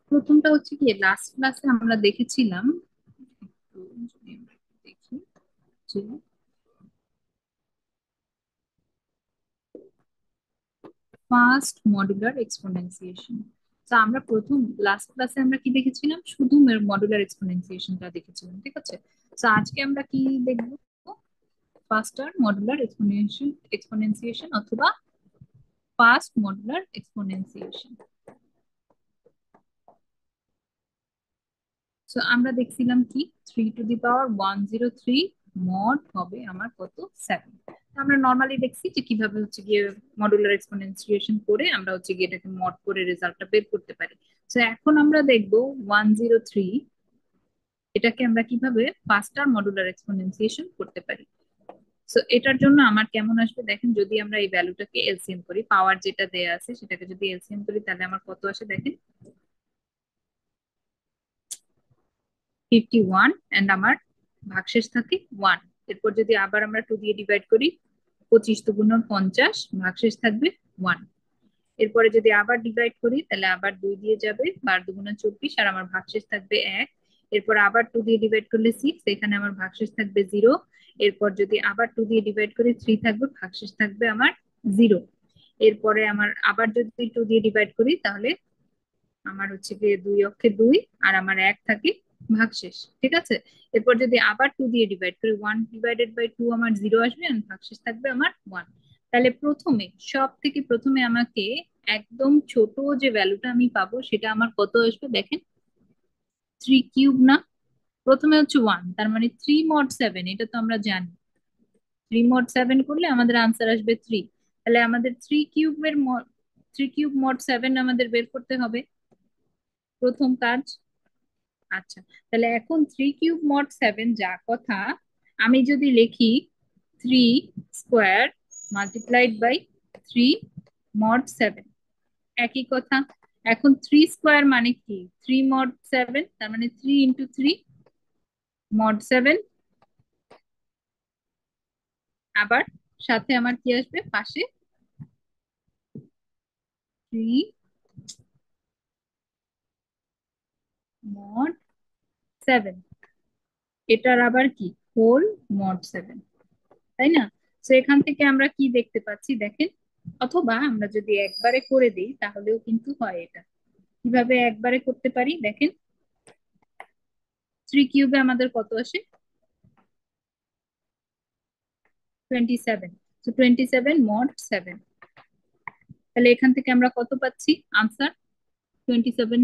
প্রথমটা হচ্ছে কি, লাস্ট ক্লাসে আমরা দেখেছিলাম, একটু যদি আমরা একটু দেখি যে ফার্স্ট মডুলার এক্সপোনেনসিয়েশন। তো আমরা প্রথম লাস্ট ক্লাসে আমরা কি দেখেছিলাম, শুধু মডুলার এক্সপোনেনসিয়েশনটা দেখেছিলাম, ঠিক আছে। তো আজকে আমরা কি দেখবো, ফার্স্টার মডুলার এক্সপোনেনসিয়েশন অথবা ফার্স্ট মডুলার এক্সপোনেনসিয়েশন। সো আমরা দেখছিলাম কি, 3 টু দি পাওয়ার 103 মড হবে আমার কত, 7। আমরা নর্মালি দেখছি যে কিভাবে হচ্ছে গিয়ে মডুলার এক্সপোনেনশিয়েশন করে আমরা হচ্ছে গিয়ে এটাকে মড করে রেজাল্টটা বের করতে পারি। তো এখন আমরা দেখবো 103, এটাকে আমরা কিভাবে ফাস্টার মডুলার এক্সপোনেনশিয়েশন করতে পারি। সো এটার জন্য আমার কেমন আসবে দেখেন, যদি আমরা এই ভ্যালুটাকে এলসিএম করি, পাওয়ার যেটা দেয়া আছে সেটাকে যদি এলসিএম করি তাহলে আমার কত আসে দেখেন, 51, এন্ড আমার ভাগশেষ থাকে 1। এরপর যদি আবার আমরা 2 দিয়ে ডিভাইড করি, 25 × 50, ভাগশেষ থাকবে 1। এরপরে যদি আবার ডিভাইড করি তাহলে আবার 2 দিয়ে যাবে, 12 × 24, আর আমার ভাগশেষ থাকবে 1। এরপর আবার 2 দিয়ে ডিভাইড করলে 6, এখানে আমার ভাগশেষ থাকবে 0। এরপর যদি আবার 2 দিয়ে ডিভাইড করি 3 থাকবে, ভাগশেষ থাকবে আমার 0। এরপরে আমার আবার যদি 2 দিয়ে ডিভাইড করি তাহলে আমার হচ্ছে গিয়ে 2 অক্ষে 2, আর আমার 1 থাকে ভাগশেষ, ঠিক আছে। এরপর যদি আবার 2 দিয়ে ডিভাইড করি, 1/2 আমার 0 আসবে, আর ভাগশেষ থাকবে আমার 1। তাহলে প্রথমে, সব থেকে প্রথমে আমাকে একদম ছোট যে ভ্যালুটা আমি পাবো সেটা আমার কত আসবে দেখেন, 3³ না, প্রথমে হচ্ছে 1, তার মানে 3 mod 7, এটা তো আমরা জানি। 3 mod 7 করলে আমাদের আনসার আসবে 3। তাহলে আমাদের 3³ mod 7 আমাদের বের করতে হবে, প্রথম কাজ। আচ্ছা, তাহলে এখন 3³ mod 7 যা কথা, আমি যদি লিখি 3² × 3 mod 7, একই কথা। এখন 3² মানে কি, 3 mod 7, তার মানে 3 × 3 mod 7। আবার সাথে আমার কি আসবে পাশে, 3 mod 7, এটার আবার কি, হোল mod 7, তাই না। তো এখান থেকে আমরা কি দেখতে পাচ্ছি দেখেন, অথবা আমরা যদি একবারে করে দিই তাহলেও কিন্তু হয়। এটা কিভাবে একবারে করতে পারি দেখেন, 3³ আমাদের কত আসে, 27। তো 27 mod 7, তাহলে এখান থেকে আমরা কত পাচ্ছি আনসার, 27